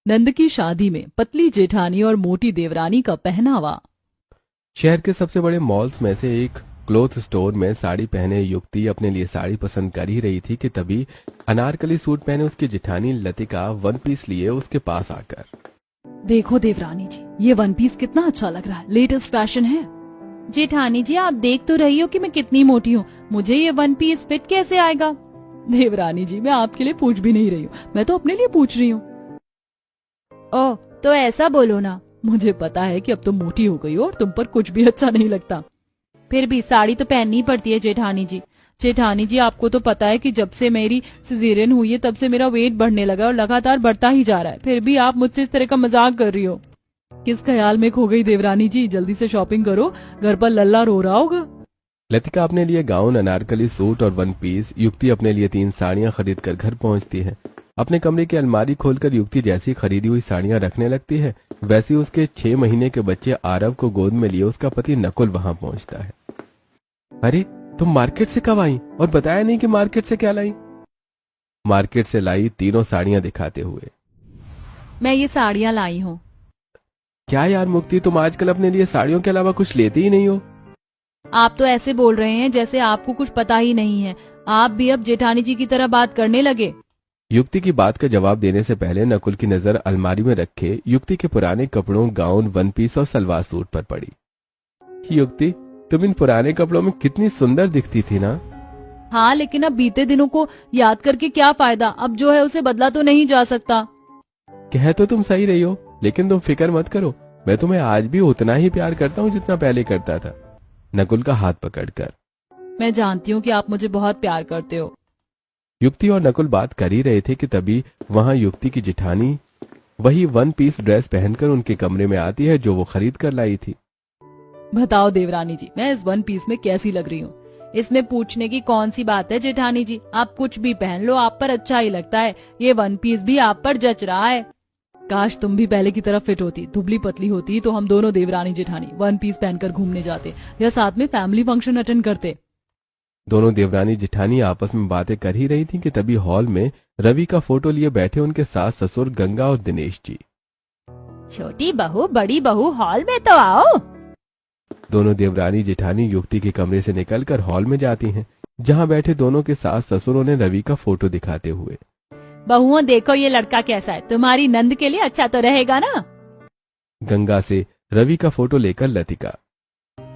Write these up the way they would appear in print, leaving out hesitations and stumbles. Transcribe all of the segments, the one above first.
नंद की शादी में पतली जेठानी और मोटी देवरानी का पहनावा। शहर के सबसे बड़े मॉल्स में से एक क्लोथ स्टोर में साड़ी पहने युक्ति अपने लिए साड़ी पसंद कर ही रही थी कि तभी अनारकली सूट पहने उसकी जेठानी लतिका वन पीस लिए उसके पास आकर, देखो देवरानी जी, ये वन पीस कितना अच्छा लग रहा है, लेटेस्ट फैशन है। जेठानी जी, आप देख तो रही हो कि मैं कितनी मोटी हूँ, मुझे ये वन पीस फिट कैसे आएगा? देवरानी जी, मैं आपके लिए पूछ भी नहीं रही हूँ, मैं तो अपने लिए पूछ रही हूँ। ओह, तो ऐसा बोलो ना। मुझे पता है कि अब तुम मोटी हो गई हो और तुम पर कुछ भी अच्छा नहीं लगता, फिर भी साड़ी तो पहननी पड़ती है जेठानी जी। जेठानी जी, आपको तो पता है कि जब से मेरी सिजेरियन हुई है तब से मेरा वेट बढ़ने लगा और लगातार बढ़ता ही जा रहा है, फिर भी आप मुझसे इस तरह का मजाक कर रही हो। किस ख्याल में खो गई देवरानी जी? जल्दी से शॉपिंग करो, घर पर लल्ला रो रहा होगा। लतिका अपने लिए गाउन, अनारकली सूट और वन पीस, युक्ति अपने लिए 3 साड़ियां खरीद कर घर पहुंचती है। अपने कमरे की अलमारी खोलकर युक्ति जैसी खरीदी हुई साड़ियां रखने लगती है, वैसे उसके 6 महीने के बच्चे आरव को गोद में लिए उसका पति नकुल वहां पहुंचता है। अरे, तुम मार्केट से कब आई और बताया नहीं कि मार्केट से क्या लाई? मार्केट से लाई तीनों साड़ियां दिखाते हुए। मैं ये साड़ियां लाई हूँ। क्या यार मुक्ति, तुम आजकल अपने लिए साड़ियों के अलावा कुछ लेती ही नहीं हो। आप तो ऐसे बोल रहे हैं जैसे आपको कुछ पता ही नहीं है। आप भी अब जेठानी जी की तरह बात करने लगे। युक्ति की बात का जवाब देने से पहले नकुल की नजर अलमारी में रखे युक्ति के पुराने कपड़ों, गाउन, वन पीस और सलवार सूट पर पड़ी। युक्ति, तुम इन पुराने कपड़ों में कितनी सुंदर दिखती थी ना। हाँ, लेकिन अब बीते दिनों को याद करके क्या फायदा? अब जो है उसे बदला तो नहीं जा सकता। कह तो तुम सही रही हो, लेकिन तुम फिक्र मत करो, मैं तुम्हें आज भी उतना ही प्यार करता हूँ जितना पहले करता था, नकुल का हाथ पकड़कर। मैं जानती हूँ कि आप मुझे बहुत प्यार करते हो। युक्ति और नकुल बात कर ही रहे थे कि तभी वहां युक्ति की जेठानी वही वन पीस ड्रेस पहनकर उनके कमरे में आती है जो वो खरीद कर लाई थी। बताओ देवरानी जी, मैं इस वन पीस में कैसी लग रही हूँ? इसमें पूछने की कौन सी बात है जेठानी जी, आप कुछ भी पहन लो, आप पर अच्छा ही लगता है। ये वन पीस भी आप पर जच रहा है। काश तुम भी पहले की तरह फिट होती, दुबली पतली होती, तो हम दोनों देवरानी जेठानी वन पीस पहनकर घूमने जाते या साथ में फैमिली फंक्शन अटेंड करते। दोनों देवरानी जेठानी आपस में बातें कर ही रही थी कि तभी हॉल में रवि का फोटो लिए बैठे उनके सास ससुर गंगा और दिनेश जी। छोटी बहू, बड़ी बहू, हॉल में तो आओ। दोनों देवरानी जेठानी युक्ति के कमरे से निकलकर हॉल में जाती हैं, जहां बैठे दोनों के सास ससुरों ने रवि का फोटो दिखाते हुए। बहुओं, देखो ये लड़का कैसा है, तुम्हारी नंद के लिए अच्छा तो रहेगा ना? गंगा से रवि का फोटो लेकर लतिका।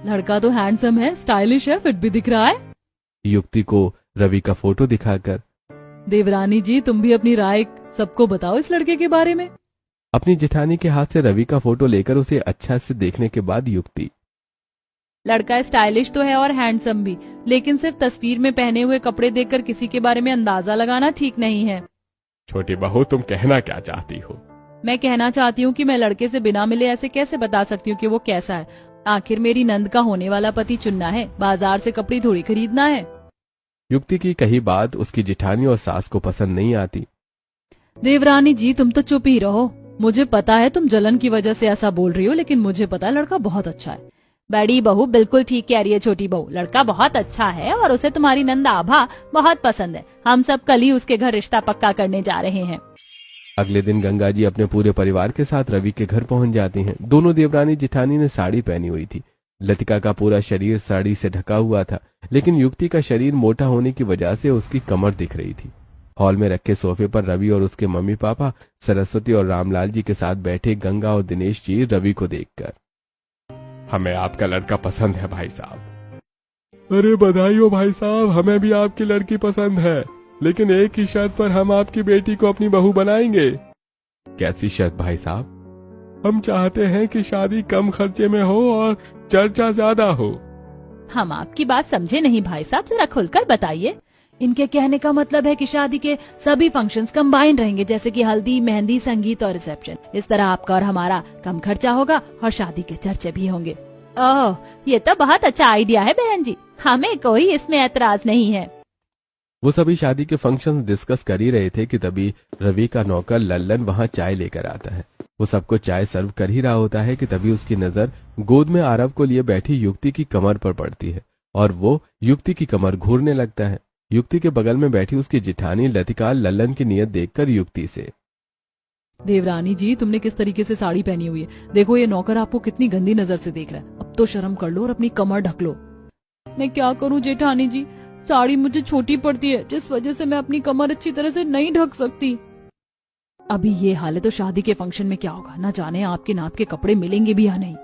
लड़का तो हैंडसम है, स्टाइलिश है, फिट भी दिख रहा है। युक्ति को रवि का फोटो दिखाकर। देवरानी जी, तुम भी अपनी राय सबको बताओ इस लड़के के बारे में। अपनी जेठानी के हाथ से रवि का फोटो लेकर उसे अच्छा से देखने के बाद युक्ति। लड़का स्टाइलिश तो है और हैंडसम भी, लेकिन सिर्फ तस्वीर में पहने हुए कपड़े देखकर किसी के बारे में अंदाजा लगाना ठीक नहीं है। छोटी बहू, तुम कहना क्या चाहती हो? मैं कहना चाहती हूँ कि मैं लड़के से बिना मिले ऐसे कैसे बता सकती हूँ कि वो कैसा है? आखिर मेरी नंद का होने वाला पति चुनना है, बाजार से कपड़े थोड़ी खरीदना है। युक्ति की कही बात उसकी जेठानी और सास को पसंद नहीं आती। देवरानी जी, तुम तो चुप ही रहो। मुझे पता है तुम जलन की वजह से ऐसा बोल रही हो, लेकिन मुझे पता है लड़का बहुत अच्छा है। बड़ी बहू बिल्कुल ठीक कह रही है छोटी बहू, लड़का बहुत अच्छा है और उसे तुम्हारी नंद आभा बहुत पसंद है। हम सब कल ही उसके घर रिश्ता पक्का करने जा रहे हैं। अगले दिन गंगा जी अपने पूरे परिवार के साथ रवि के घर पहुंच जाती हैं। दोनों देवरानी जेठानी ने साड़ी पहनी हुई थी। लतिका का पूरा शरीर साड़ी से ढका हुआ था, लेकिन युक्ति का शरीर मोटा होने की वजह से उसकी कमर दिख रही थी। हॉल में रखे सोफे पर रवि और उसके मम्मी पापा, सरस्वती और रामलाल जी के साथ बैठे गंगा और दिनेश जी रवि को देखकर, हमें आपका लड़का पसंद है भाई साहब। अरे बधाई हो भाई साहब, हमें भी आपकी लड़की पसंद है, लेकिन एक ही शर्त पर हम आपकी बेटी को अपनी बहू बनाएंगे। कैसी शर्त भाई साहब? हम चाहते हैं कि शादी कम खर्चे में हो और चर्चा ज्यादा हो। हम आपकी बात समझे नहीं भाई साहब, जरा खुलकर बताइए। इनके कहने का मतलब है कि शादी के सभी फंक्शंस कंबाइंड रहेंगे, जैसे कि हल्दी, मेहंदी, संगीत और रिसेप्शन। इस तरह आपका और हमारा कम खर्चा होगा और शादी के चर्चे भी होंगे। ओह, ये तो बहुत अच्छा आइडिया है बहन जी, हमें कोई इसमें ऐतराज नहीं है। वो सभी शादी के फंक्शन डिस्कस कर ही रहे थे कि तभी रवि का नौकर लल्लन वहां चाय लेकर आता है। वो सबको चाय सर्व कर ही रहा होता है कि तभी उसकी नजर गोद में आरव को लिए बैठी युक्ति की कमर पर पड़ती है और वो युक्ति की कमर घूरने लगता है। युक्ति के बगल में बैठी उसकी जेठानी लतिका लल्लन की नीयत देखकर युक्ति से, देवरानी जी, तुमने किस तरीके से साड़ी पहनी हुई है? देखो ये नौकर आपको कितनी गंदी नजर से देख रहा है। अब तो शर्म कर लो और अपनी कमर ढक लो। मैं क्या करूं जेठानी जी, साड़ी मुझे छोटी पड़ती है, जिस वजह से मैं अपनी कमर अच्छी तरह से नहीं ढक सकती। अभी ये हाल है तो शादी के फंक्शन में क्या होगा, न जाने आपके नाप के कपड़े मिलेंगे भी या नहीं।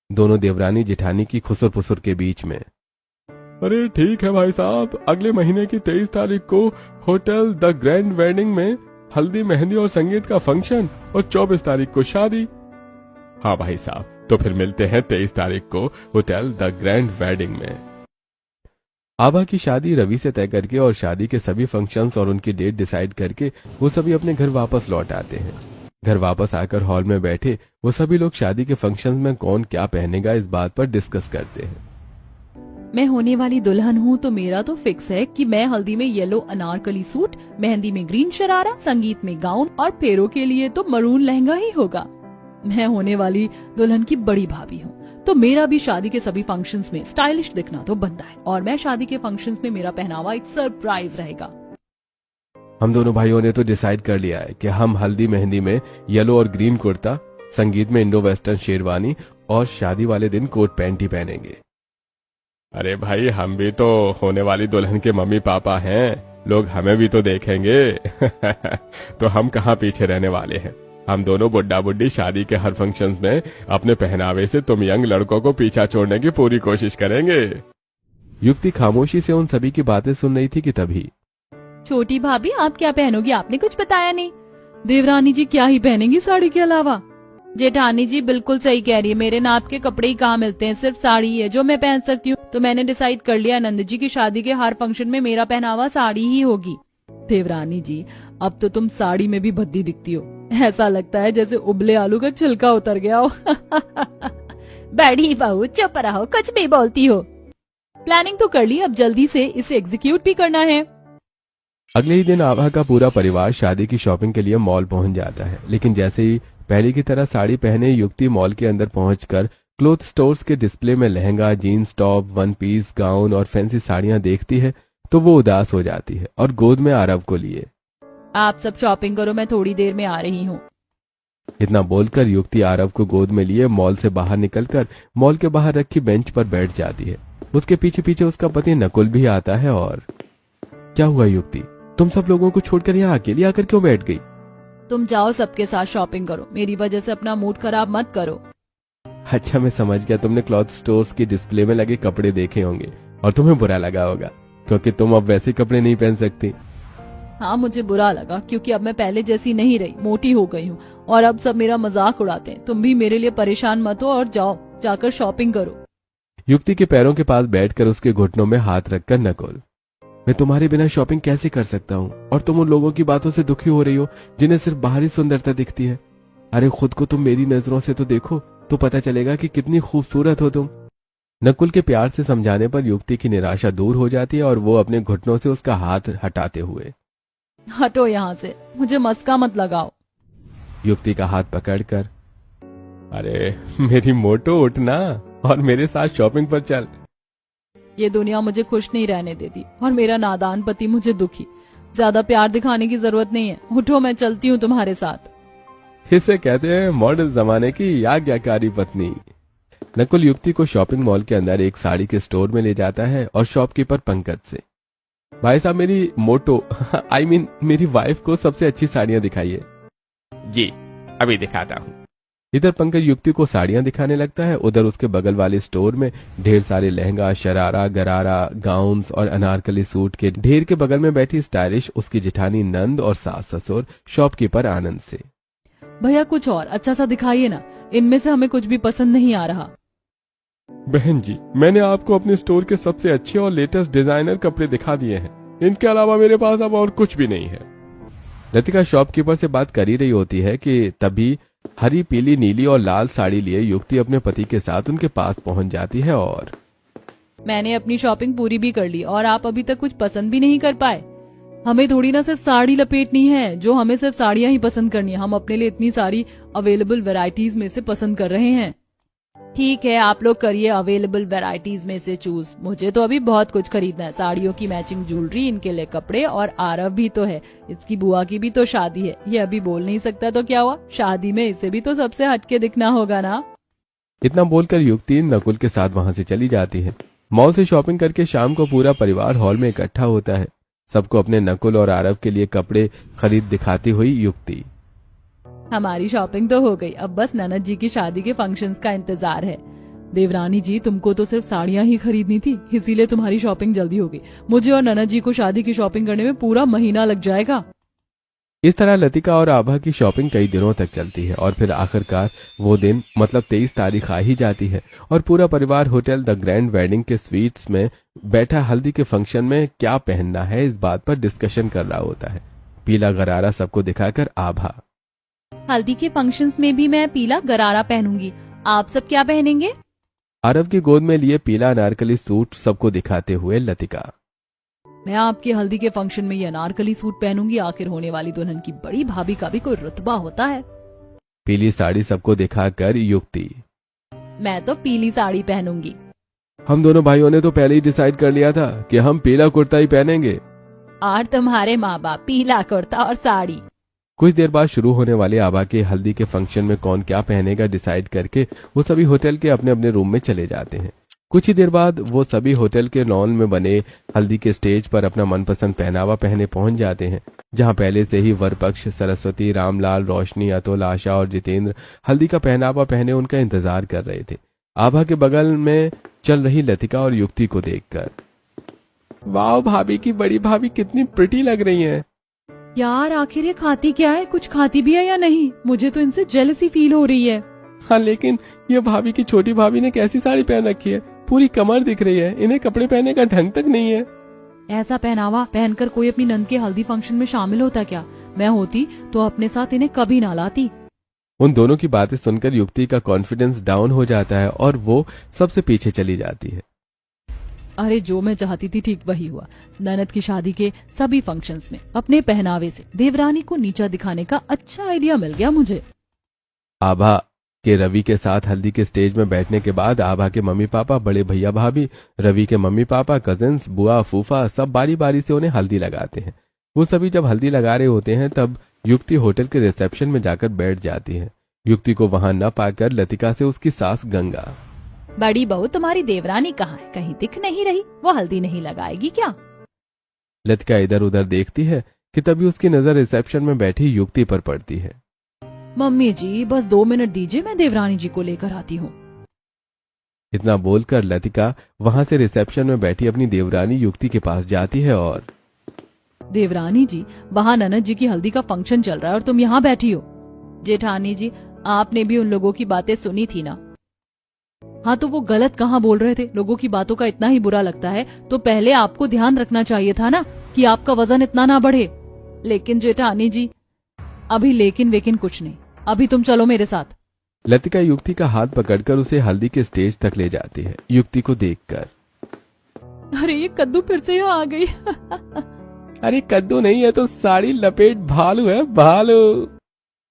दोनों देवरानी जेठानी की खुसुर फुसुर के बीच में। अरे ठीक है भाई साहब, अगले महीने की 23 तारीख को होटल द ग्रैंड वेडिंग में हल्दी, मेहंदी और संगीत का फंक्शन और 24 तारीख को शादी। हाँ भाई साहब, तो फिर मिलते हैं 23 तारीख को होटल द ग्रैंड वेडिंग में। आभा की शादी रवि से तय करके और शादी के सभी फंक्शंस और उनकी डेट डिसाइड करके वो सभी अपने घर वापस लौट आते हैं। घर वापस आकर हॉल में बैठे वो सभी लोग शादी के फंक्शंस में कौन क्या पहनेगा इस बात पर डिस्कस करते हैं। मैं होने वाली दुल्हन हूँ तो मेरा तो फिक्स है कि मैं हल्दी में येलो अनारकली सूट, मेहंदी में ग्रीन शरारा, संगीत में गाउन और फेरों के लिए तो मरून लहंगा ही होगा। मैं होने वाली दुल्हन की बड़ी भाभी हूँ तो मेरा भी शादी के सभी फंक्शंस में स्टाइलिश दिखना तो बनता है, और मैं शादी के फंक्शंस में मेरा पहनावा एक सरप्राइज रहेगा। हम दोनों भाइयों ने तो डिसाइड कर लिया है कि हम हल्दी मेहंदी में येलो और ग्रीन कुर्ता, संगीत में इंडो वेस्टर्न शेरवानी और शादी वाले दिन कोट पैंट ही पहनेंगे। अरे भाई, हम भी तो होने वाली दुल्हन के मम्मी पापा हैं, लोग हमें भी तो देखेंगे। तो हम कहाँ पीछे रहने वाले हैं। हम दोनों बुड्ढा बुड्ढी शादी के हर फंक्शन में अपने पहनावे से तुम यंग लड़कों को पीछा छोड़ने की पूरी कोशिश करेंगे। युक्ति खामोशी से उन सभी की बातें सुन रही थी कि तभी, छोटी भाभी आप क्या पहनोगी, आपने कुछ बताया नहीं। देवरानी जी क्या ही पहनेंगी साड़ी के अलावा। जेठानी जी बिल्कुल सही कह रही है, मेरे नाप के कपड़े ही कहाँ मिलते हैं, सिर्फ साड़ी है जो मैं पहन सकती हूँ। तो मैंने डिसाइड कर लिया नंद जी की शादी के हर फंक्शन में मेरा पहनावा साड़ी ही होगी। देवरानी जी, अब तो तुम साड़ी में भी भद्दी दिखती हो, ऐसा लगता है जैसे उबले आलू का छिलका उतर गया हो। बड़ी बहू चुप रहो, कुछ भी बोलती हो। प्लानिंग तो कर ली, अब जल्दी से इसे एग्जीक्यूट भी करना है। अगले ही दिन आभा का पूरा परिवार शादी की शॉपिंग के लिए मॉल पहुंच जाता है। लेकिन जैसे ही पहले की तरह साड़ी पहने युक्ति मॉल के अंदर पहुंचकर क्लोथ स्टोर्स के डिस्प्ले में lehenga, jeans top, one piece, gown और फैंसी साड़ियां देखती है तो वो उदास हो जाती है और गोद में आरव को लिए, आप सब शॉपिंग करो, मैं थोड़ी देर में आ रही हूँ। इतना बोलकर युक्ति आरव को गोद में लिए मॉल से बाहर निकलकर मॉल के बाहर रखी बेंच पर बैठ जाती है। उसके पीछे पीछे उसका पति नकुल भी आता है। और क्या हुआ युक्ति, तुम सब लोगों को छोड़कर यहाँ अकेली आकर क्यों बैठ गई? तुम जाओ सबके साथ शॉपिंग करो, मेरी वजह से अपना मूड खराब मत करो। अच्छा, मैं समझ गया, तुमने क्लॉथ स्टोर्स की डिस्प्ले में लगे कपड़े देखे होंगे और तुम्हें बुरा लगा होगा क्योंकि तुम अब वैसे कपड़े नहीं पहन सकती। हाँ, मुझे बुरा लगा क्योंकि अब मैं पहले जैसी नहीं रही, मोटी हो गई हूँ और अब सब मेरा मजाक उड़ाते हैं। तुम भी मेरे लिए परेशान मत हो और जाओ जाकर शॉपिंग करो। युक्ति के पैरों के पास बैठकर उसके घुटनों में हाथ रखकर नकुल, मैं तुम्हारे बिना शॉपिंग कैसे कर सकता हूँ और तुम उन लोगों की बातों से दुखी हो रही हो जिन्हें सिर्फ बाहरी सुंदरता दिखती है। अरे खुद को तुम मेरी नजरों से तो देखो, तो पता चलेगा कि कितनी खूबसूरत हो तुम। नकुल के प्यार से समझाने पर युक्ति की निराशा दूर हो जाती है और वो अपने घुटनों से उसका हाथ हटाते हुए, हटो यहाँ से, मुझे मस्का मत लगाओ। युक्ति का हाथ पकड़कर, अरे मेरी मोटो, उठना और मेरे साथ शॉपिंग पर चल। ये दुनिया मुझे खुश नहीं रहने देती और मेरा नादान पति मुझे दुखी। ज्यादा प्यार दिखाने की जरूरत नहीं है, उठो मैं चलती हूँ तुम्हारे साथ। इसे कहते हैं मॉडर्न जमाने की आज्ञाकारी पत्नी। नकुल युक्ति को शॉपिंग मॉल के अंदर एक साड़ी के स्टोर में ले जाता है और शॉपकीपर पंकज से, भाई साहब मेरी मोटो आई मीन मेरी वाइफ को सबसे अच्छी साड़ियां दिखाइए। जी अभी दिखाता हूँ। इधर पंकज युक्ति को साड़ियां दिखाने लगता है, उधर उसके बगल वाले स्टोर में ढेर सारे लहंगा, शरारा, गरारा, गाउन्स और अनारकली सूट के ढेर के बगल में बैठी स्टाइलिश उसकी जेठानी नंद और सास ससुर शॉपकीपर आनंद से, भैया कुछ और अच्छा सा दिखाइए ना, इनमें से हमें कुछ भी पसंद नहीं आ रहा। बहन जी, मैंने आपको अपने स्टोर के सबसे अच्छे और लेटेस्ट डिजाइनर कपड़े दिखा दिए हैं, इनके अलावा मेरे पास अब और कुछ भी नहीं है। लतिका शॉपकीपर से बात कर ही रही होती है कि तभी हरी, पीली, नीली और लाल साड़ी लिए युक्ति अपने पति के साथ उनके पास पहुंच जाती है और, मैंने अपनी शॉपिंग पूरी भी कर ली और आप अभी तक कुछ पसंद भी नहीं कर पाए। हमें थोड़ी ना सिर्फ साड़ी लपेटनी है, जो हमें सिर्फ साड़ियां ही पसंद करनी है, हम अपने लिए इतनी सारी अवेलेबल वैरायटीज में से पसंद कर रहे हैं। ठीक है, आप लोग करिए अवेलेबल वैरायटीज में से चूज। मुझे तो अभी बहुत कुछ खरीदना है, साड़ियों की मैचिंग ज्वेलरी, इनके लिए कपड़े, और आरव भी तो है, इसकी बुआ की भी तो शादी है। ये अभी बोल नहीं सकता तो क्या हुआ, शादी में इसे भी तो सबसे हटके दिखना होगा ना। इतना बोलकर युक्ति नकुल के साथ वहां से चली जाती है। मॉल से शॉपिंग करके शाम को पूरा परिवार हॉल में इकट्ठा होता है। सबको अपने नकुल और आरव के लिए कपड़े खरीद दिखाती हुई युक्ति। हमारी शॉपिंग तो हो गई, अब बस ननद जी की शादी के फंक्शंस का इंतजार है। देवरानी जी, तुमको तो सिर्फ साड़ियां ही खरीदनी थी, इसीलिए तुम्हारी शॉपिंग जल्दी हो गई। मुझे और ननद जी को शादी की शॉपिंग करने में पूरा महीना लग जाएगा। इस तरह लतिका और आभा की शॉपिंग कई दिनों तक चलती है और फिर आखिरकार वो दिन मतलब 23 तारीख आ ही जाती है और पूरा परिवार होटल द ग्रैंड वेडिंग के स्वीट्स में बैठा हल्दी के फंक्शन में क्या पहनना है इस बात पर डिस्कशन कर रहा होता है। पीला गरारा सबको दिखाकर आभा। हल्दी के फंक्शंस में भी मैं पीला गरारा पहनूंगी, आप सब क्या पहनेंगे? आरव की गोद में लिए पीला अनारकली सूट सबको दिखाते हुए लतिका। मैं आपके हल्दी के फंक्शन में ये अनारकली सूट पहनूंगी, आखिर होने वाली दुल्हन की बड़ी भाभी का भी कोई रुतबा होता है। पीली साड़ी सबको दिखाकर युक्ति। मैं तो पीली साड़ी पहनूंगी। हम दोनों भाइयों ने तो पहले ही डिसाइड कर लिया था कि हम पीला कुर्ता ही पहनेंगे। और तुम्हारे माँ बाप पीला कुर्ता और साड़ी। कुछ देर बाद शुरू होने वाले आभा के हल्दी के फंक्शन में कौन क्या पहनेगा डिसाइड करके वो सभी होटल के अपने अपने रूम में चले जाते हैं। कुछ ही देर बाद वो सभी होटल के लॉन में बने हल्दी के स्टेज पर अपना मनपसंद पहनावा पहने पहुंच जाते हैं, जहां पहले से ही वर पक्ष सरस्वती, रामलाल, रोशनी, अतुल, आशा और जितेंद्र हल्दी का पहनावा पहने उनका इंतजार कर रहे थे। आभा के बगल में चल रही लतिका और युक्ति को देखकर, वाह भाभी की बड़ी भाभी कितनी प्रिटी लग रही हैं। यार आखिर ये खाती क्या है, कुछ खाती भी है या नहीं? मुझे तो इनसे जेलसी फील हो रही है। हाँ, लेकिन ये भाभी की छोटी भाभी ने कैसी साड़ी पहन रखी है, पूरी कमर दिख रही है, इन्हें कपड़े पहनने का ढंग तक नहीं है। ऐसा पहनावा पहनकर कोई अपनी नंद के हल्दी फंक्शन में शामिल होता क्या? मैं होती तो अपने साथ इन्हें कभी ना लाती। उन दोनों की बातें सुनकर युक्ति का कॉन्फिडेंस डाउन हो जाता है और वो सबसे पीछे चली जाती है। अरे जो मैं चाहती थी ठीक वही हुआ। ननद की शादी के सभी फंक्शंस में अपने पहनावे से देवरानी को नीचा दिखाने का अच्छा आइडिया मिल गया मुझे। आभा के रवि के साथ हल्दी के स्टेज में बैठने के बाद आभा के मम्मी पापा, बड़े भैया भाभी, रवि के मम्मी पापा, कजिन्स, बुआ, फूफा सब बारी बारी से उन्हें हल्दी लगाते हैं। वो सभी जब हल्दी लगा रहे होते हैं तब युक्ति होटल के रिसेप्शन में जाकर बैठ जाती है। युक्ति को वहां न पाकर लतिका से उसकी सास गंगा, बड़ी बहू तुम्हारी देवरानी कहाँ है, कहीं दिख नहीं रही, वो हल्दी नहीं लगाएगी क्या? लतिका इधर उधर देखती है कि तभी उसकी नजर रिसेप्शन में बैठी युक्ति पर पड़ती है। मम्मी जी बस 2 मिनट दीजिए, मैं देवरानी जी को लेकर आती हूँ। इतना बोलकर लतिका वहां से रिसेप्शन में बैठी अपनी देवरानी युक्ति के पास जाती है और, देवरानी जी वहाँ ननद जी की हल्दी का फंक्शन चल रहा है और तुम यहाँ बैठी हो। जेठानी जी आपने भी उन लोगों की बातें सुनी थी ना? हाँ तो वो गलत कहाँ बोल रहे थे? लोगों की बातों का इतना ही बुरा लगता है तो पहले आपको ध्यान रखना चाहिए था ना कि आपका वजन इतना ना बढ़े। लेकिन जेठानी जी, अभी लेकिन वेकिन कुछ नहीं, अभी तुम चलो मेरे साथ। लतिका युक्ति का हाथ पकड़कर उसे हल्दी के स्टेज तक ले जाती है। युक्ति को देखकर, अरे ये कद्दू फिर से यहाँ आ गई। अरे कद्दू नहीं है तो साड़ी लपेट भालू है, भालू।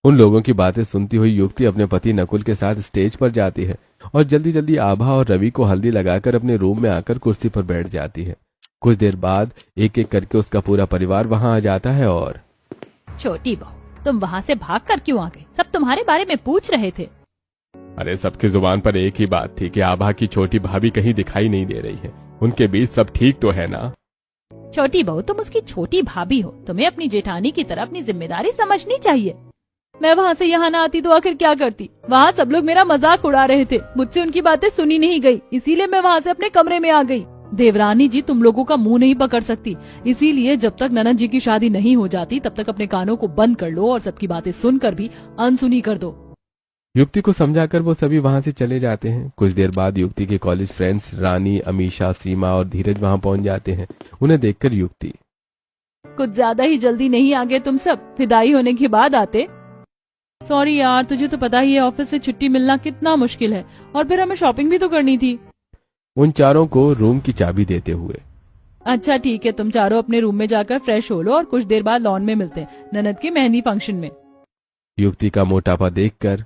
उन लोगों की बातें सुनती हुई युक्ति अपने पति नकुल के साथ स्टेज पर जाती है और जल्दी जल्दी आभा और रवि को हल्दी लगाकर अपने रूम में आकर कुर्सी पर बैठ जाती है। कुछ देर बाद एक एक करके उसका पूरा परिवार वहां आ जाता है और, छोटी बहू तुम वहाँ से भाग कर क्यों आ गई? सब तुम्हारे बारे में पूछ रहे थे। अरे सबकी जुबान पर एक ही बात थी कि आभा की छोटी भाभी कहीं दिखाई नहीं दे रही है, उनके बीच सब ठीक तो है ना? छोटी बहू तुम उसकी छोटी भाभी हो, तुम्हें अपनी जेठानी की तरह अपनी जिम्मेदारी समझनी चाहिए। मैं वहाँ से यहाँ ना आती तो आखिर क्या करती? वहाँ सब लोग मेरा मजाक उड़ा रहे थे, मुझसे उनकी बातें सुनी नहीं गई, इसीलिए मैं वहाँ से अपने कमरे में आ गई। देवरानी जी तुम लोगों का मुंह नहीं पकड़ सकती, इसीलिए जब तक ननद जी की शादी नहीं हो जाती तब तक अपने कानों को बंद कर लो और सबकी बातें सुनकर भी अनसुनी कर दो। युक्ति को समझाकर वो सभी वहां से चले जाते हैं। कुछ देर बाद युक्ति के कॉलेज फ्रेंड्स रानी, अमीशा, सीमा और धीरज वहां पहुंच जाते हैं। उन्हें देखकर युक्ति, कुछ ज्यादा ही जल्दी नहीं आ गए तुम सब, विदाई होने के बाद आते। सॉरी यार, तुझे तो पता ही है ऑफिस से छुट्टी मिलना कितना मुश्किल है और फिर हमें शॉपिंग भी तो करनी थी। उन चारों को रूम की चाबी देते हुए, अच्छा ठीक है, तुम चारों अपने रूम में जाकर फ्रेश हो लो और कुछ देर बाद लॉन में मिलते हैं ननद के मेहंदी फंक्शन में। युक्ति का मोटापा देखकर,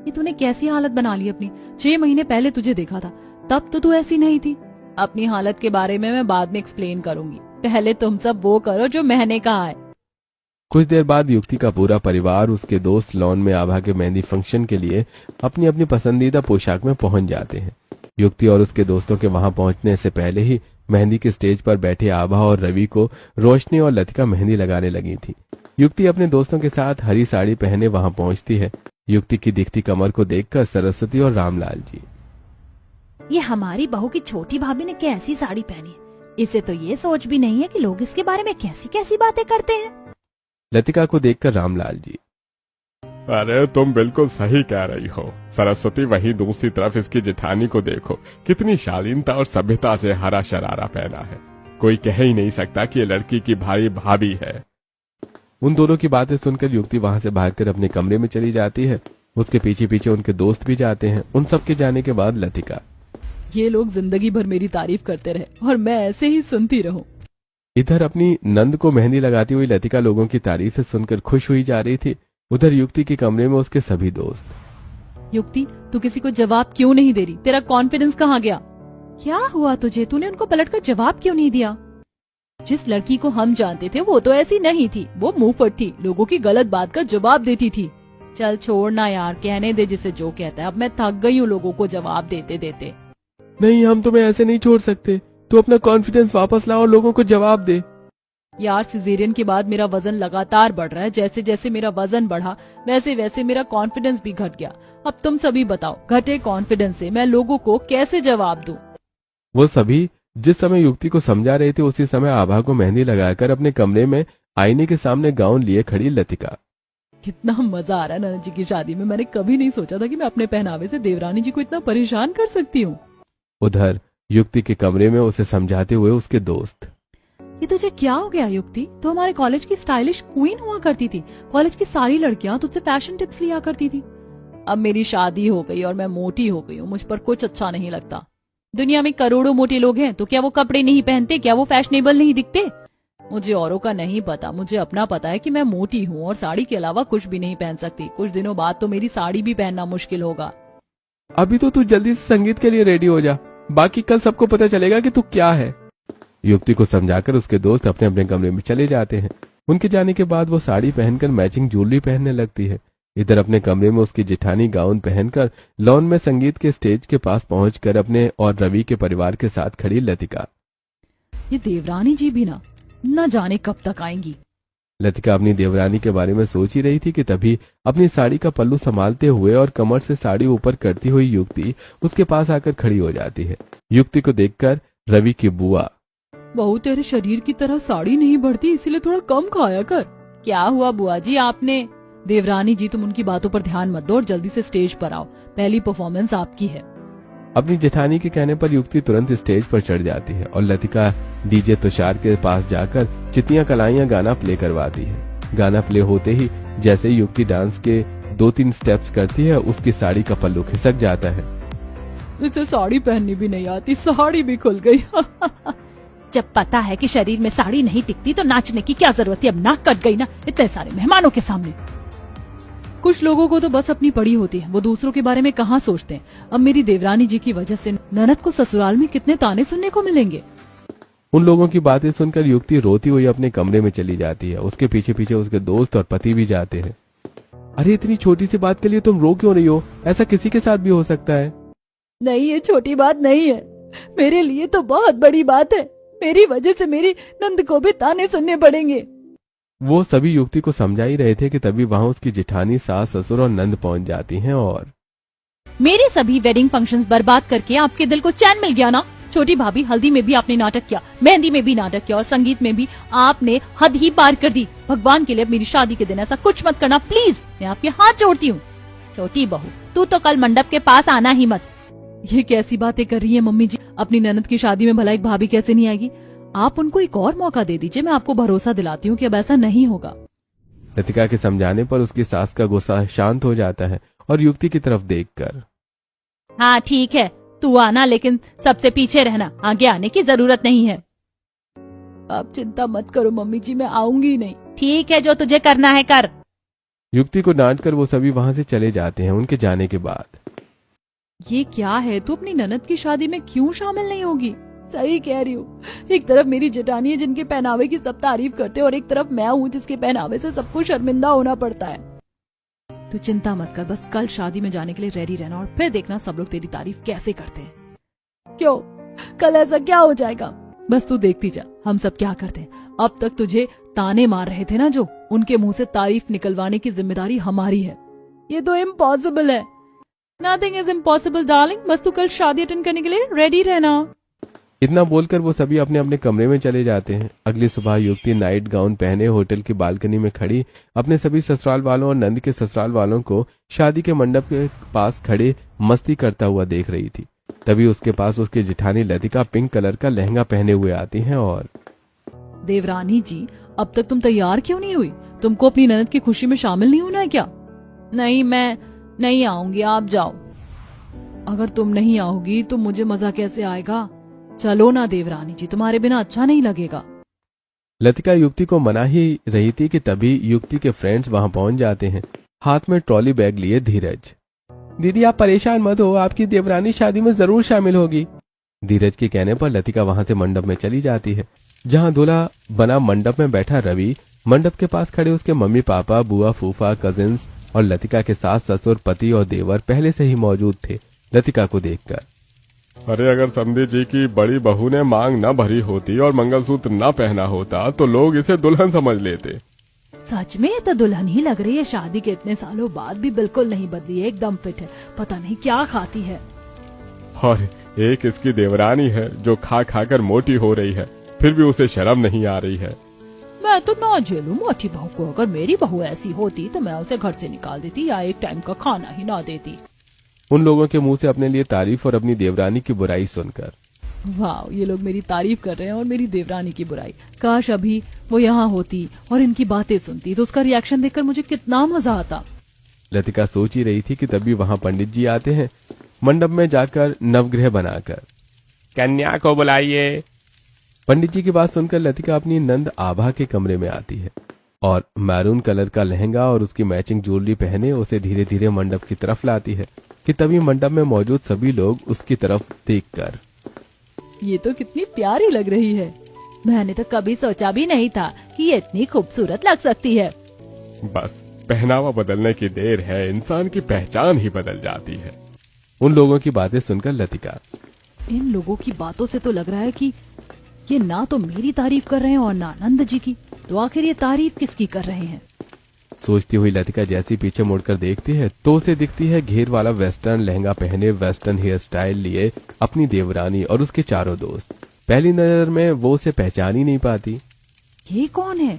ये तूने कैसी हालत बना ली अपनी? 6 महीने पहले तुझे देखा था, तब तो तू ऐसी नहीं थी। अपनी हालत के बारे में मैं बाद में एक्सप्लेन करूंगी, पहले तुम सब वो करो जो मैंने कहा है। कुछ देर बाद युक्ति का पूरा परिवार, उसके दोस्त लॉन में आभा के मेहंदी फंक्शन के लिए अपनी अपनी पसंदीदा पोशाक में पहुंच जाते हैं। युक्ति और उसके दोस्तों के वहां पहुंचने से पहले ही मेहंदी के स्टेज पर बैठे आभा और रवि को रोशनी और लतिका मेहंदी लगाने लगी थी। युक्ति अपने दोस्तों के साथ हरी साड़ी पहने वहां पहुंचती है। युक्ति की दिखती कमर को देखकर सरस्वती और रामलाल जी, ये हमारी बहू की छोटी भाभी ने कैसी साड़ी पहनी है, इसे तो ये सोच भी नहीं है कि लोग इसके बारे में कैसी कैसी बातें करते हैं। लतिका को देखकर रामलाल जी, अरे तुम बिल्कुल सही कह रही हो सरस्वती। वहीं दूसरी तरफ इसकी जेठानी को देखो, कितनी शालीनता और सभ्यता से हरा शरारा पहना है। कोई कह ही नहीं सकता कि ये लड़की की भाई भाभी है। उन दोनों की बातें सुनकर युक्ति वहां से भागकर अपने कमरे में चली जाती है। उसके पीछे पीछे उनके दोस्त भी जाते हैं। उन सबके जाने के बाद लतिका, ये लोग जिंदगी भर मेरी तारीफ करते रहे और मैं ऐसे ही सुनती रहूं। इधर अपनी नंद को मेहंदी लगाती हुई लतिका लोगों की तारीफ सुनकर खुश हुई जा रही थी। उधर युक्ति के कमरे में उसके सभी दोस्त। युक्ति, तू किसी को जवाब क्यों नहीं दे रही? तेरा कॉन्फिडेंस कहाँ गया? क्या हुआ तुझे? तूने उनको पलटकर जवाब क्यों नहीं दिया? जिस लड़की को हम जानते थे वो तो ऐसी नहीं थी, वो मुंहफट थी, लोगों की गलत बात का जवाब देती थी। चल छोड़ना यार, कहने दे जिसे जो कहता है। अब मैं थक गई हूँ लोगों को जवाब देते देते। नहीं, हम तुम्हें ऐसे नहीं छोड़ सकते। तू अपना कॉन्फिडेंस वापस ला और लोगों को जवाब दे। यार, सिजेरियन के बाद मेरा वजन लगातार बढ़ रहा है। जैसे जैसे मेरा वजन बढ़ा वैसे वैसे मेरा कॉन्फिडेंस भी घट गया। अब तुम सभी बताओ, घटे कॉन्फिडेंस से मैं लोगों को कैसे जवाब दूं? वो सभी जिस समय युक्ति को समझा रहे थे उसी समय आभा को मेहंदी लगाकर अपने कमरे में आईने के सामने गाउन लिए खड़ी लतिका। कितना मजा आ रहा है ननद जी की शादी में। मैंने कभी नहीं सोचा था कि मैं अपने पहनावे से देवरानी जी को इतना परेशान कर सकती हूँ। उधर युक्ति के कमरे में उसे समझाते हुए उसके दोस्त, ये तुझे क्या हो गया युक्ति? तो हमारे कॉलेज की स्टाइलिश क्वीन हुआ करती थी। कॉलेज की सारी लड़कियां तुझसे फैशन टिप्स लिया करती थी। अब मेरी शादी हो गई और मैं मोटी हो गई हूँ, मुझ पर कुछ अच्छा नहीं लगता। दुनिया में करोड़ों मोटे लोग हैं, तो क्या वो कपड़े नहीं पहनते? क्या वो फैशनेबल नहीं दिखते? मुझे औरों का नहीं पता, मुझे अपना पता है कि मैं मोटी हूँ और साड़ी के अलावा कुछ भी नहीं पहन सकती। कुछ दिनों बाद तो मेरी साड़ी भी पहनना मुश्किल होगा। अभी तो तू जल्दी से संगीत के लिए रेडी हो जा, बाकी कल सबको पता चलेगा कि तू क्या है। युक्ति को समझाकर उसके दोस्त अपने अपने कमरे में चले जाते हैं। उनके जाने के बाद वो साड़ी पहनकर मैचिंग ज्वेलरी पहनने लगती है। इधर अपने कमरे में उसकी जेठानी गाउन पहनकर लॉन में संगीत के स्टेज के पास पहुंचकर अपने और रवि के परिवार के साथ खड़ी लतिका। ये देवरानी जी भी न जाने कब तक आएंगी। लतिका अपनी देवरानी के बारे में सोच ही रही थी कि तभी अपनी साड़ी का पल्लू संभालते हुए और कमर से साड़ी ऊपर करती हुई युक्ति उसके पास आकर खड़ी हो जाती है। युक्ति को देखकर रवि की बुआ, बहू तेरे शरीर की तरह साड़ी नहीं बढ़ती, इसीलिए थोड़ा कम खाया कर। क्या हुआ बुआ जी आपने? देवरानी जी, तुम उनकी बातों पर ध्यान मत दो और जल्दी से स्टेज पर आओ, पहली परफॉर्मेंस आपकी है। अपनी जेठानी के कहने पर युक्ति तुरंत स्टेज पर चढ़ जाती है और लतिका डीजे तुषार के पास जाकर चितियां कलाइयां गाना प्ले करवाती है। गाना प्ले होते ही जैसे ही युक्ति डांस के 2-3 स्टेप्स करती है, उसकी साड़ी का पल्लू खिसक जाता है। इसे साड़ी पहननी भी नहीं आती, साड़ी भी खुल गई। जब पता है कि शरीर में साड़ी नहीं टिकती तो नाचने की क्या जरूरत है? अब नाक कट गई ना इतने सारे मेहमानों के सामने। कुछ लोगों को तो बस अपनी पड़ी होती है, वो दूसरों के बारे में कहाँ सोचते हैं। अब मेरी देवरानी जी की वजह से ननद को ससुराल में कितने ताने सुनने को मिलेंगे। उन लोगों की बातें सुनकर युक्ति रोती हुई अपने कमरे में चली जाती है। उसके पीछे पीछे उसके दोस्त और पति भी जाते हैं। अरे इतनी छोटी सी बात के लिए तुम रो क्यों रही हो? ऐसा किसी के साथ भी हो सकता है। नहीं, ये छोटी बात नहीं है, मेरे लिए तो बहुत बड़ी बात है। मेरी वजह से मेरी नंद को भी ताने सुनने पड़ेंगे। वो सभी युक्ति को समझा ही रहे थे कि तभी वहां उसकी जेठानी, सास, ससुर और नंद पहुंच जाती हैं और मेरे सभी वेडिंग फंक्शंस बर्बाद करके आपके दिल को चैन मिल गया ना? छोटी भाभी, हल्दी में भी आपने नाटक किया, मेहंदी में भी नाटक किया और संगीत में भी आपने हद ही पार कर दी। भगवान के लिए अब मेरी शादी के दिन ऐसा कुछ मत करना प्लीज, मैं आपके हाथ जोड़ती हूँ। छोटी बहू, तू तो कल मंडप के पास आना ही मत। ये कैसी बातें कर रही है मम्मी जी? अपनी ननद की शादी में भला एक भाभी कैसे नहीं आएगी? आप उनको एक और मौका दे दीजिए, मैं आपको भरोसा दिलाती हूँ कि अब ऐसा नहीं होगा। लतिका के समझाने पर उसकी सास का गुस्सा शांत हो जाता है और युक्ति की तरफ देखकर, हाँ ठीक है, तू आना, लेकिन सबसे पीछे रहना, आगे आने की जरूरत नहीं है। आप चिंता मत करो मम्मी जी, मैं आऊंगी नहीं। ठीक है, जो तुझे करना है कर। युक्ति को डांटकर वो सभी वहां से चले जाते हैं। उनके जाने के बाद ये क्या है, तू अपनी ननद की शादी में क्यों शामिल नहीं होगी? सही कह रही हूँ, एक तरफ मेरी जेठानी है जिनके पहनावे की सब तारीफ करते हैं और एक तरफ मैं हूँ जिसके पहनावे से सबको शर्मिंदा होना पड़ता है। तू चिंता मत कर, बस कल शादी में जाने के लिए रेडी रहना और फिर देखना सब लोग तेरी तारीफ कैसे करते हैं। क्यों, कल ऐसा क्या हो जाएगा? बस तू देखती जा हम सब क्या करते हैं। अब तक तुझे ताने मार रहे थे ना जो, उनके मुंह से तारीफ निकलवाने की जिम्मेदारी हमारी है। ये तो इम्पॉसिबल है। नथिंग इज इम्पॉसिबल डार्लिंग, बस तू कल शादी अटेंड करने के लिए रेडी रहना। इतना बोलकर वो सभी अपने अपने कमरे में चले जाते हैं। अगली सुबह युक्ति नाइट गाउन पहने होटल की बालकनी में खड़ी अपने सभी ससुराल वालों और नंद के ससुराल वालों को शादी के मंडप के पास खड़े मस्ती करता हुआ देख रही थी। तभी उसके पास उसकी जेठानी लतिका पिंक कलर का लहंगा पहने हुए आती हैं और देवरानी जी, अब तक तुम तैयार क्यों नहीं हुई? तुमको अपनी ननद की खुशी में शामिल नहीं होना है क्या? नहीं, मैं नहीं आऊंगी, आप जाओ। अगर तुम नहीं आओगी तो मुझे मजा कैसे आएगा? चलो ना देवरानी जी, तुम्हारे बिना अच्छा नहीं लगेगा। लतिका युक्ति को मना ही रही थी कि तभी युक्ति के फ्रेंड्स वहां पहुंच जाते हैं, हाथ में ट्रॉली बैग लिए धीरज। दीदी आप परेशान मत हो, आपकी देवरानी शादी में जरूर शामिल होगी। धीरज के कहने पर लतिका वहां से मंडप में चली जाती है, जहां दूल्हा बना मंडप में बैठा रवि मंडप के पास खड़े उसके मम्मी पापा, बुआ, फूफा, कजिन्स और लतिका के सास, ससुर, पति और देवर पहले से ही मौजूद थे। लतिका को देखकर, अरे अगर समधी जी की बड़ी बहू ने मांग न भरी होती और मंगलसूत्र न पहना होता तो लोग इसे दुल्हन समझ लेते। सच में तो दुल्हन ही लग रही है, शादी के इतने सालों बाद भी बिल्कुल नहीं बदली है, एकदम फिट है, पता नहीं क्या खाती है। और एक इसकी देवरानी है जो खा खा कर मोटी हो रही है, फिर भी उसे शर्म नहीं आ रही है। मैं तो ना झेलूं मोटी बहू को, अगर मेरी बहू ऐसी होती तो मैं उसे घर से निकाल देती या एक टाइम का खाना ही ना देती। उन लोगों के मुंह से अपने लिए तारीफ और अपनी देवरानी की बुराई सुनकर, वाह, ये लोग मेरी तारीफ कर रहे हैं और मेरी देवरानी की बुराई। काश अभी वो यहाँ होती और इनकी बातें सुनती तो उसका रिएक्शन देखकर मुझे कितना मजा आता। लतिका सोच ही रही थी कि तभी वहां पंडित जी आते हैं, मंडप में जाकर नवग्रह बनाकर। कन्या को बुलाइए। पंडित जी की बात सुनकर लतिका अपनी नंद आभा के कमरे में आती है और मैरून कलर का लहंगा और उसकी मैचिंग ज्वेलरी पहने उसे धीरे धीरे मंडप की तरफ लाती है कि तभी मंडप में मौजूद सभी लोग उसकी तरफ देखकर, ये तो कितनी प्यारी लग रही है, मैंने तो कभी सोचा भी नहीं था कि ये इतनी खूबसूरत लग सकती है। बस पहनावा बदलने की देर है, इंसान की पहचान ही बदल जाती है। उन लोगों की बातें सुनकर लतिका, इन लोगों की बातों से तो लग रहा है कि ये ना तो मेरी तारीफ कर रहे हैं और ना नंद जी की, तो आखिर ये तारीफ किसकी कर रहे हैं? सोचती हुई लतिका जैसी पीछे मुड़कर देखती है तो उसे दिखती है घेर वाला वेस्टर्न लहंगा पहने, वेस्टर्न हेयर स्टाइल लिए अपनी देवरानी और उसके चारों दोस्त। पहली नजर में वो उसे पहचान ही नहीं पाती। ये कौन है?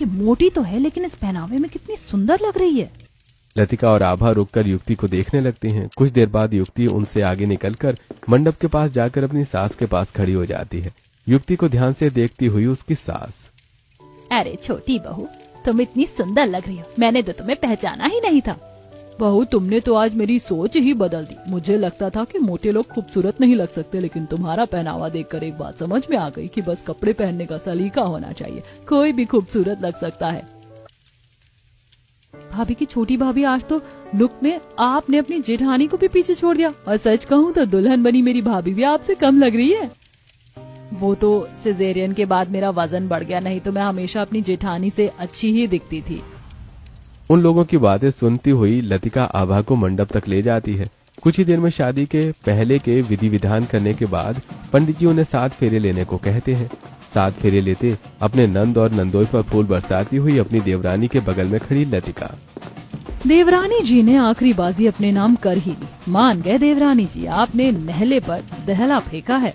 ये मोटी तो है लेकिन इस पहनावे में कितनी सुंदर लग रही है। लतिका और आभा रुककर युक्ति को देखने लगती हैं। कुछ देर बाद युक्ति उनसे आगे निकलकर मंडप के पास जाकर अपनी सास के पास खड़ी हो जाती है। युक्ति को ध्यान से देखती हुई उसकी सास, अरे छोटी बहू, तुम इतनी सुंदर लग रही हो, मैंने तो तुम्हें पहचाना ही नहीं था। बहू, तुमने तो आज मेरी सोच ही बदल दी। मुझे लगता था कि मोटे लोग खूबसूरत नहीं लग सकते, लेकिन तुम्हारा पहनावा देखकर एक बात समझ में आ गई कि बस कपड़े पहनने का सलीका होना चाहिए, कोई भी खूबसूरत लग सकता है। भाभी की छोटी भाभी, आज तो लुक में आपने अपनी जेठानी को भी पीछे छोड़ दिया, और सच कहूँ तो दुल्हन बनी मेरी भाभी भी आपसे कम लग रही है। वो तो सिजेरियन के बाद मेरा वजन बढ़ गया, नहीं तो मैं हमेशा अपनी जेठानी से अच्छी ही दिखती थी। उन लोगों की बातें सुनती हुई लतिका आभा को मंडप तक ले जाती है। कुछ ही देर में शादी के पहले के विधि विधान करने के बाद पंडित जी उन्हें 7 फेरे लेने को कहते हैं। 7 फेरे लेते अपने नंद और नंदोई पर फूल बरसाती हुई अपनी देवरानी के बगल में खड़ी लतिका। देवरानी जी ने आखिरी बाजी अपने नाम कर ही ली। मान गए देवरानी जी, आपने नहले पर दहला फेंका है।